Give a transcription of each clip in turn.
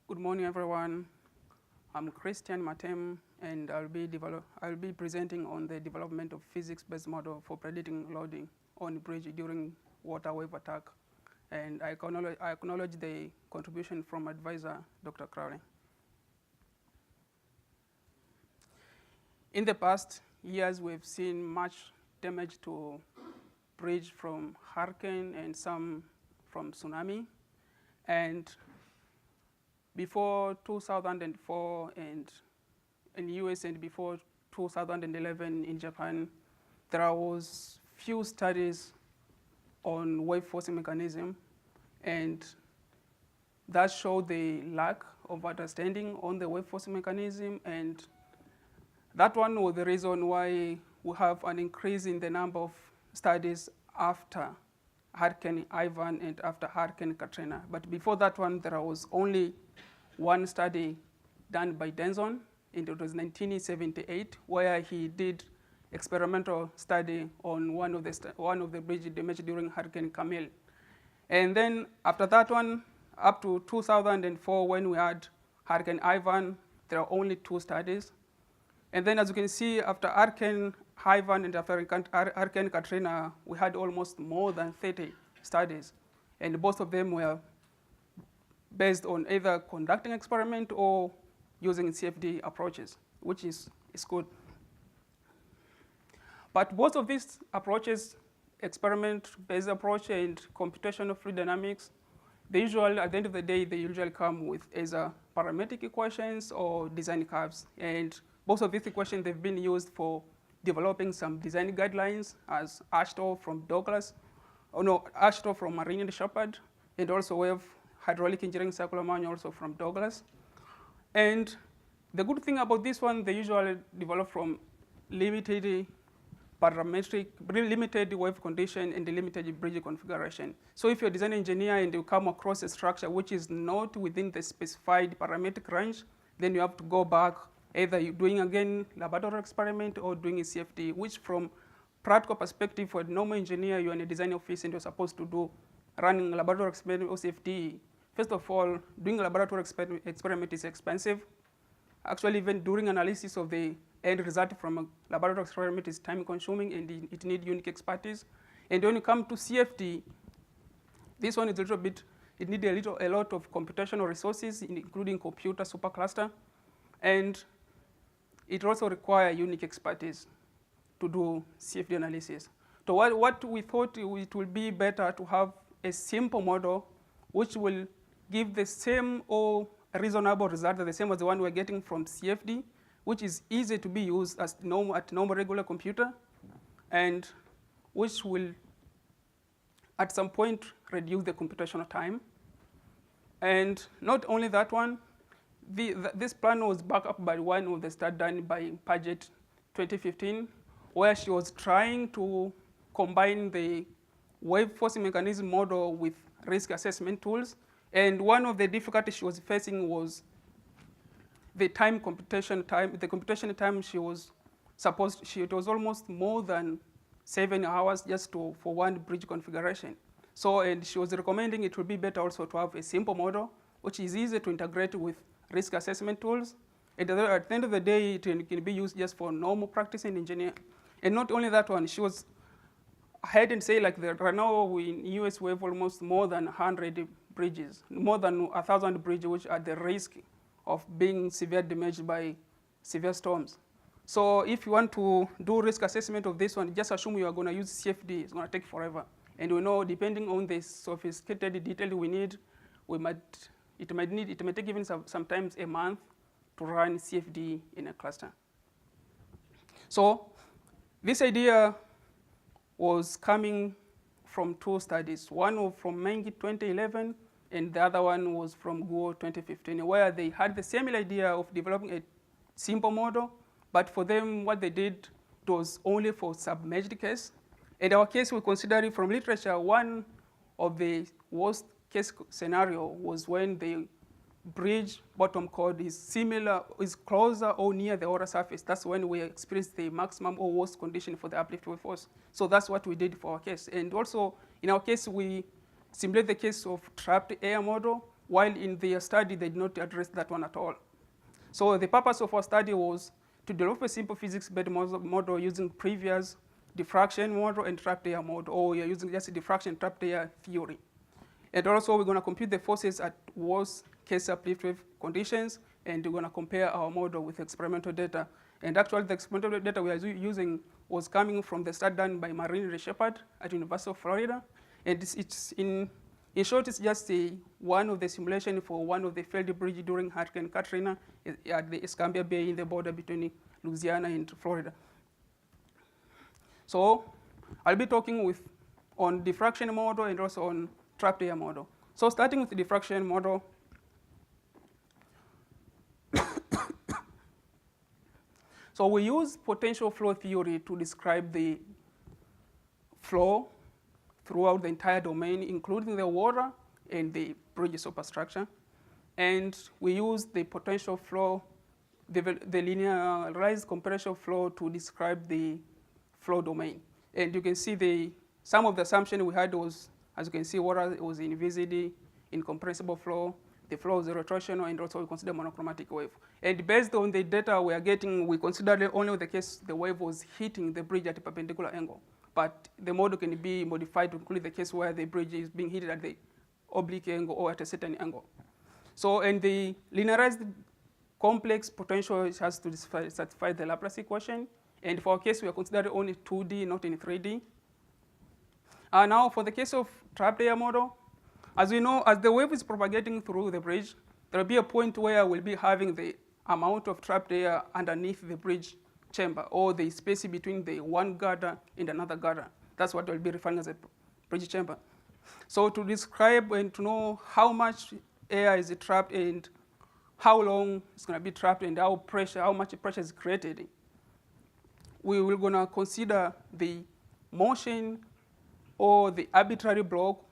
Good morning, everyone. I'm Christian Matemu, and I'll be presenting on the development of physics-based model for predicting loading on bridge during water wave attack. And I acknowledge the contribution from advisor, Dr. Crowley. In the past years, we've seen much damage to bridge from hurricane and some from tsunami. And before 2004 and in the US and before 2011 in Japan, there was few studies on wave forcing mechanism, and that showed the lack of understanding on the wave forcing mechanism, and that one was the reason why we have an increase in the number of studies after Hurricane Ivan and after Hurricane Katrina. But before that one, there was only one study done by Denson, and it was 1978, where he did experimental study on one of the bridge damage during Hurricane Camille. And then after that one, up to 2004, when we had Hurricane Ivan, there are only 2 studies. And then as you can see, after Hurricane Ivan and after Hurricane Katrina, we had almost more than 30 studies. And both of them were based on either conducting experiment or using CFD approaches, which is good. But both of these approaches, experiment-based approach and computational fluid dynamics, they usually, at the end of the day, they usually come with either parametric equations or design curves. And both of these equations, they've been used for developing some design guidelines, as Ashton from Ashton from Marine and Shepard, and also we have hydraulic engineering circular manual also from Douglas. And the good thing about this one, they usually develop from limited parametric, limited wave condition and the limited bridge configuration. So if you're a design engineer and you come across a structure which is not within the specified parametric range, then you have to go back, either you're doing again laboratory experiment or doing a CFD, which from practical perspective for a normal engineer, you're in a design office and you're supposed to do running laboratory experiment or CFD. First of all, doing a laboratory experiment is expensive. Actually, even doing analysis of the end result from a laboratory experiment is time consuming and it needs unique expertise. And when you come to CFD, this one is a little bit, it needs a lot of computational resources, including computer supercluster. And it also requires unique expertise to do CFD analysis. So what we thought it will be better to have a simple model which will give the same or reasonable result, the same as the one we're getting from CFD, which is easy to be used as at normal regular computer, and which will at some point reduce the computational time. And not only that one, this plan was backed up by one of the study done by Paget 2015, where she was trying to combine the wave forcing mechanism model with risk assessment tools. And one of the difficulties she was facing was the computation time she was it was almost more than 7 hours just for one bridge configuration. So, and she was recommending it would be better also to have a simple model, which is easy to integrate with risk assessment tools. And at the end of the day, it can be used just for normal practice in engineering. And not only that one, she was ahead and say like right now in US we have almost more than 100 bridges, more than 1,000 bridges which are at the risk of being severe damaged by severe storms. So if you want to do risk assessment of this one, just assume you are going to use CFD. It's going to take forever. And we know depending on the sophisticated detail we need, it might take even sometimes a month to run CFD in a cluster. So this idea was coming from 2 studies. One was from Mengi 2011, and the other one was from Guo 2015, where they had the same idea of developing a simple model, but for them, what they did was only for submerged case. In our case, we considered from literature, one of the worst case scenario was when the bridge bottom chord is closer or near the water surface. That's when we experience the maximum or worst condition for the uplift wave force. So that's what we did for our case. And also, in our case, we simulate the case of trapped air model, while in their study they did not address that one at all. So the purpose of our study was to develop a simple physics-based model using previous diffraction model and trapped air model, or you're using just diffraction trapped air theory. And also we're going to compute the forces at worst case uplift wave conditions, and we're going to compare our model with experimental data. And actually the experimental data we are using was coming from the study done by Marin Shepard at University of Florida. And it's in short, it's just one of the simulation for one of the failed bridge during Hurricane Katrina at the Escambia Bay in the border between Louisiana and Florida. So I'll be talking on diffraction model and also on trapped air model. So starting with the diffraction model, so we use potential flow theory to describe the flow throughout the entire domain, including the water and the bridge superstructure. And we use the potential flow, the linearized computational flow to describe the flow domain. And you can see some of the assumptions we had was, as you can see, water was in VZD, incompressible flow, the flow is rotational, and also we consider monochromatic wave. And based on the data we are getting, we consider only the case the wave was hitting the bridge at a perpendicular angle. But the model can be modified to include the case where the bridge is being hit at the oblique angle or at a certain angle. So, and the linearized complex potential has to satisfy the Laplace equation. And for our case, we are considering only 2D, not in 3D. Now, for the case of trapped air model, as we know, as the wave is propagating through the bridge, there will be a point where we'll be having the amount of trapped air underneath the bridge chamber, or the space between the one girder and another girder. That's what we'll be referring as a bridge chamber. So to describe and to know how much air is trapped and how long it's going to be trapped and how much pressure is created, we will going to consider the motion or the arbitrary block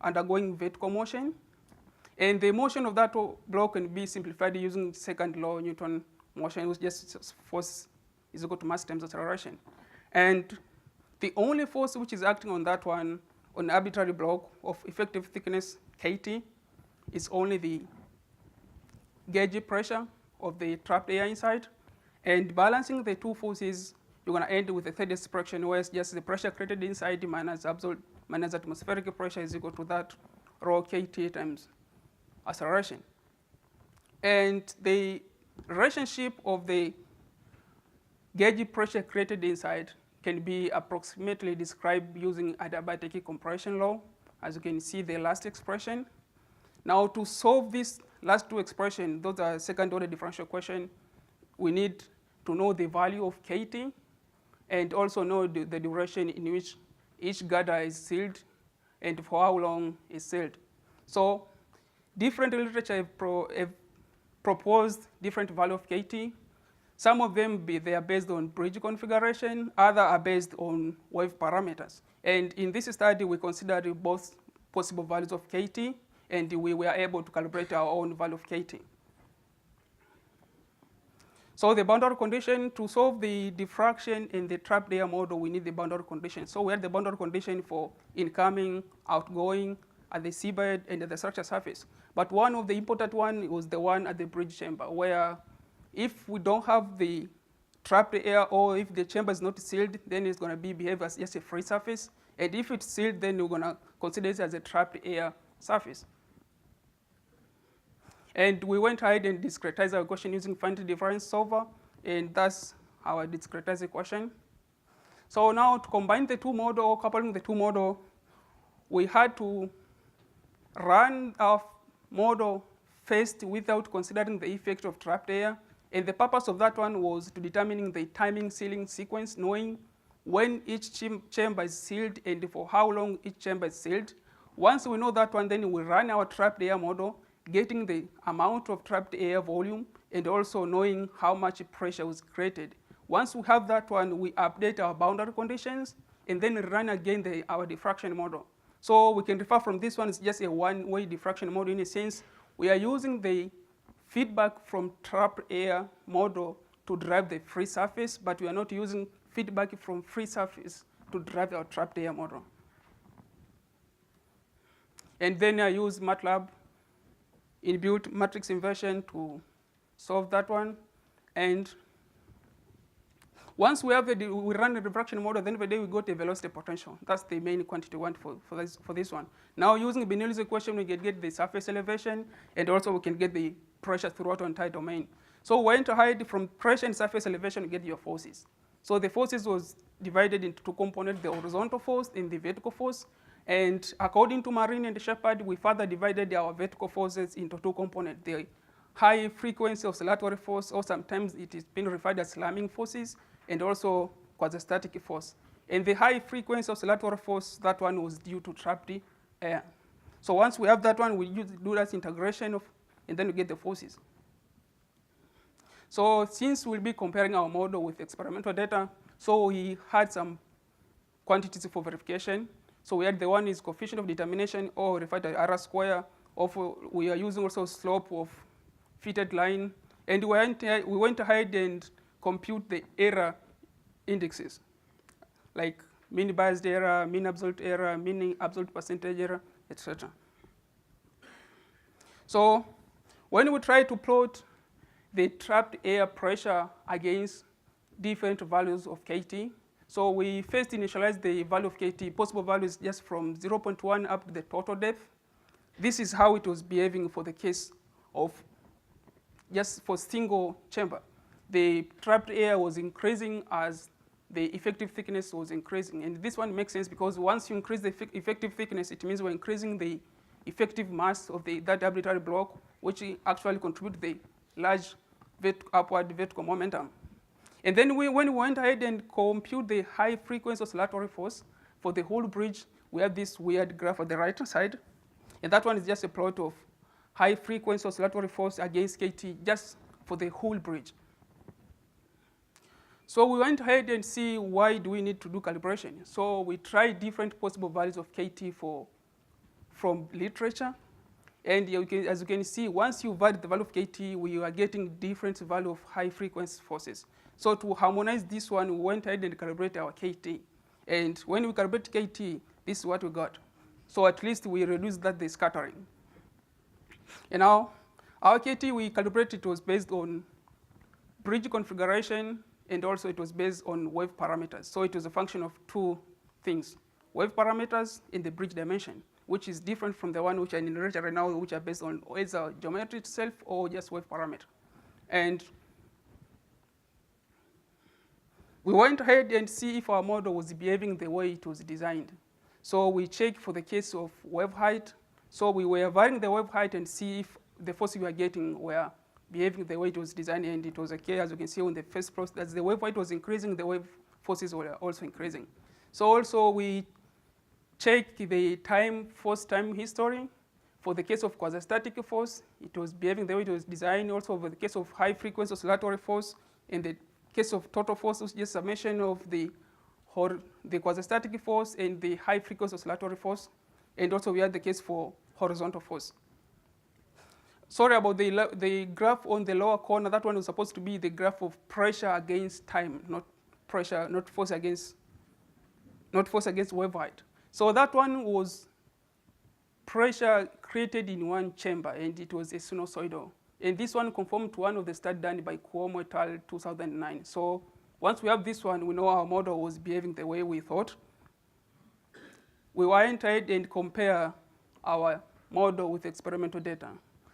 undergoing vertical motion. And the motion of that block can be simplified using second law of Newton motion, which just force is equal to mass times acceleration. And the only force which is acting on that one, on arbitrary block of effective thickness kT, is only the gauge pressure of the trapped air inside. And balancing the two forces, you're going to end with a third expression where it's just the pressure created inside minus atmospheric pressure is equal to that rho kT times acceleration. And the relationship of the gauge pressure created inside can be approximately described using adiabatic compression law, as you can see the last expression. Now to solve these last two expressions, those are second order differential equation, we need to know the value of kT and also know the duration in which each girder is sealed and for how long it's sealed. So different literature have proposed different value of kT. Some of them they are based on bridge configuration, others are based on wave parameters. And in this study, we considered both possible values of kT, and we were able to calibrate our own value of kT. So the boundary condition, to solve the diffraction in the trapped air model, we need the boundary condition. So we had the boundary condition for incoming, outgoing, at the seabed, and at the structure surface. But one of the important one was the one at the bridge chamber, where if we don't have the trapped air, or if the chamber is not sealed, then it's going to behave as just a free surface. And if it's sealed, then we're going to consider it as a trapped air surface. And we went ahead and discretized our equation using finite difference solver, and that's our discretized equation. So now to combine the two model, or coupling the two model, we had to run our model first without considering the effect of trapped air. And the purpose of that one was to determining the timing sealing sequence, knowing when each chamber is sealed and for how long each chamber is sealed. Once we know that one, then we run our trapped air model, getting the amount of trapped air volume and also knowing how much pressure was created. Once we have that one, we update our boundary conditions and then run again our diffraction model. So we can refer from this one, it's just a one-way diffraction model in a sense. We are using the feedback from trapped air model to drive the free surface, but we are not using feedback from free surface to drive our trapped air model. And then I use MATLAB inbuilt matrix inversion to solve that one. And once we run the diffraction model, then the day we got a velocity potential. That's the main quantity we want for this one. Now using Bernoulli's equation, we can get the surface elevation, and also we can get the pressure throughout the entire domain. So we went to hide from pressure and surface elevation to get your forces. So the forces was divided into two components, the horizontal force and the vertical force. And according to Marine and Shepard, we further divided our vertical forces into two components, the high frequency oscillatory force, or sometimes it is being referred as slamming forces, and also quasi-static force. And the high frequency oscillatory force, that one was due to trapped air. So once we have that one, we do that integration and then we get the forces. So since we'll be comparing our model with experimental data, so we had some quantities for verification. So we had the one is coefficient of determination, or referred to R square. We are using also slope of fitted line. And we went ahead and compute the error indexes, like mean biased error, mean absolute error, mean absolute percentage error, etc. So when we try to plot the trapped air pressure against different values of KT, so we first initialize the value of KT, possible values just from 0.1 up to the total depth. This is how it was behaving for the case of just for single chamber. The trapped air was increasing as the effective thickness was increasing. And this one makes sense because once you increase the effective thickness, it means we're increasing the effective mass of that arbitrary block, which actually contributes the large upward vertical momentum. And then when we went ahead and compute the high frequency oscillatory force for the whole bridge, we have this weird graph on the right side. And that one is just a plot of high frequency oscillatory force against KT just for the whole bridge. So we went ahead and see why do we need to do calibration. So we tried different possible values of KT from literature. And as you can see, once you validate the value of KT, we are getting different value of high frequency forces. So to harmonize this one, we went ahead and calibrate our KT. And when we calibrate KT, this is what we got. So at least we reduced the scattering. And now, our KT, we calibrated, it was based on bridge configuration, and also it was based on wave parameters. So it was a function of two things, wave parameters and the bridge dimension, which is different from the one which are in literature right now, which are based on either geometry itself or just wave parameter. And we went ahead and see if our model was behaving the way it was designed. So we checked for the case of wave height. So we were varying the wave height and see if the forces we were getting were behaving the way it was designed, and it was okay. As you can see on the first process, as the wave height was increasing, the wave forces were also increasing. So also we checked the force time history. For the case of quasi-static force, it was behaving the way it was designed. Also for the case of high frequency oscillatory force, in the case of total force, was just summation of the quasi-static force and the high frequency oscillatory force. And also we had the case for horizontal force. Sorry about the graph on the lower corner. That one was supposed to be the graph of pressure against time, not force against wave height. So that one was pressure created in one chamber, and it was a sinusoidal. And this one conformed to one of the studies done by Cuomo et al. 2009. So once we have this one, we know our model was behaving the way we thought. We went ahead and compare our model with experimental data.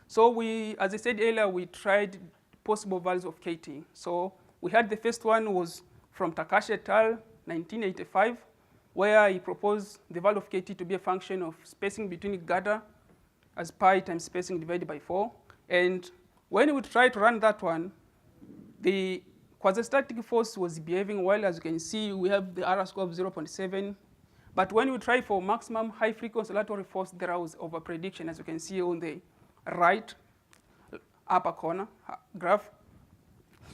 So as I said earlier, we tried possible values of KT. So we had the first one was from Takashi et al. 1985, where he proposed the value of KT to be a function of spacing between gather as pi times spacing divided by 4. And when we tried to run that one, the quasi-static force was behaving well. As you can see, we have the R square of 0.7. But when we try for maximum high frequency oscillatory force, there was overprediction, as you can see on the right upper corner graph.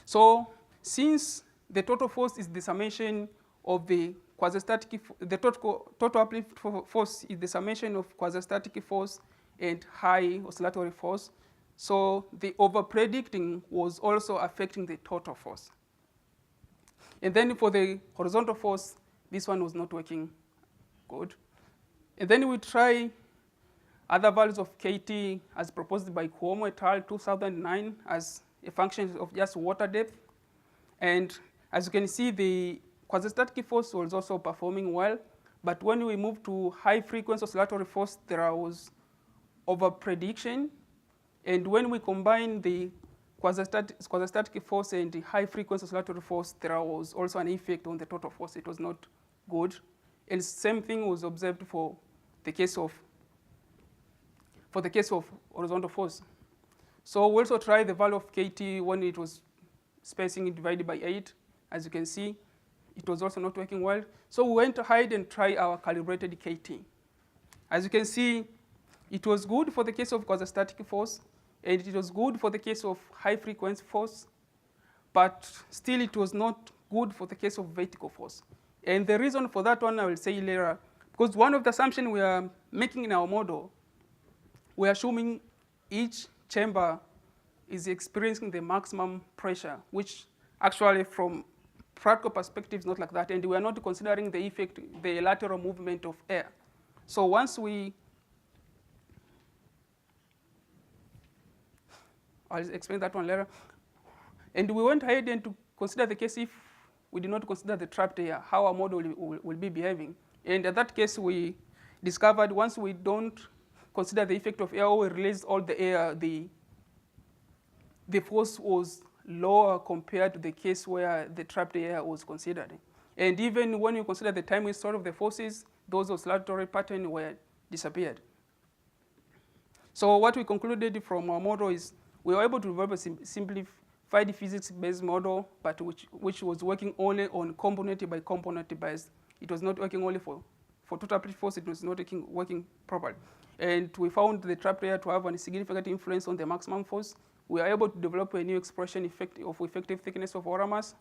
So since the total force is the summation of the quasi-static, the total uplift force is the summation of quasi-static force and high oscillatory force, so the overpredicting was also affecting the total force. And then for the horizontal force, this one was not working good. And then we try other values of KT as proposed by Cuomo et al. 2009 as a function of just water depth. And as you can see, the quasi-static force was also performing well. But when we moved to high frequency oscillatory force, there was over-prediction. And when we combine the quasi-static force and the high frequency oscillatory force, there was also an effect on the total force. It was not good. And same thing was observed for the case of horizontal force. So we also tried the value of KT when it was spacing divided by 8. As you can see, it was also not working well. So we went ahead and tried our calibrated KT. As you can see, it was good for the case of quasi-static force, and it was good for the case of high frequency force, but still it was not good for the case of vertical force. And the reason for that one I will say later, because one of the assumptions we are making in our model, we are assuming each chamber is experiencing the maximum pressure, which actually from practical perspective is not like that, and we are not considering the effect, the lateral movement of air. So once I'll explain that one later. And we went ahead and to consider the case if we did not consider the trapped air, how our model will be behaving. And in that case, we discovered once we don't consider the effect of air, we release all the air, the force was lower compared to the case where the trapped air was considered. And even when you consider the time history of the forces, those oscillatory patterns were disappeared. So what we concluded from our model is we were able to develop a simplified physics-based model, but which was working only on component by component base. It was not working only for total applied force, it was not working properly. And we found the trapped air to have a significant influence on the maximum force. We are able to develop a new expression of effective thickness of water mass.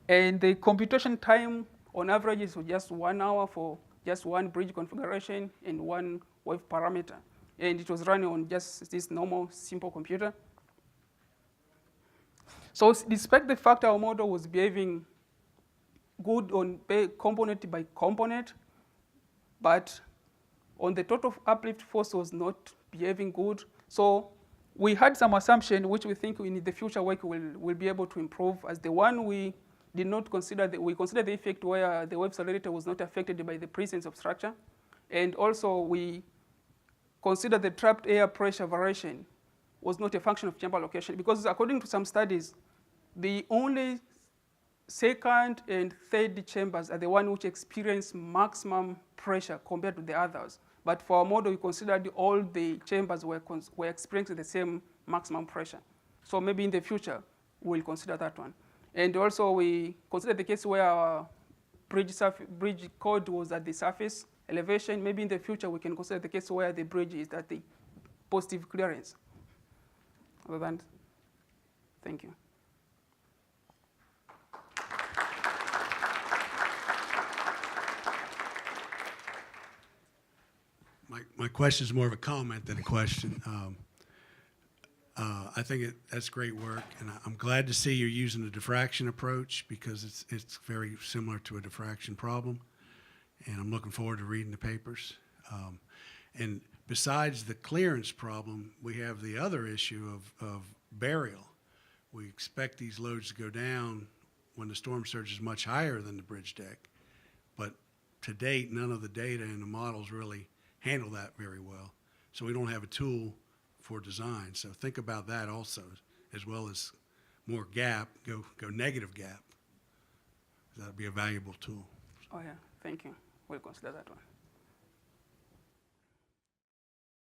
And the computation time on average is just 1 hour for just one bridge configuration and one wave parameter. And it was running on just this normal simple computer. So despite the fact our model was behaving good on component by component, but on the total uplift force was not behaving good. So we had some assumption which we think in the future work will be able to improve. As the one we did not consider, we considered the effect where the wave accelerator was not affected by the presence of structure. And also we considered the trapped air pressure variation was not a function of chamber location, because according to some studies, the only second and third chambers are the one which experience maximum pressure compared to the others. But for our model, we considered all the chambers were experiencing the same maximum pressure. So maybe in the future, we'll consider that one. And also we consider the case where our bridge code was at the surface elevation. Maybe in the future, we can consider the case where the bridge is at the positive clearance. Other than, thank you. My question is more of a comment than a question. I think that's great work, and I'm glad to see you're using the diffraction approach, because it's very similar to a diffraction problem, and I'm looking forward to reading the papers. And besides the clearance problem, we have the other issue of burial. We expect these loads to go down when the storm surge is much higher than the bridge deck, but to date, none of the data in the models really handle that very well. So we don't have a tool for design. So think about that also, as well as more gap, go negative gap. That'd be a valuable tool. Oh yeah, thank you. We'll consider that one.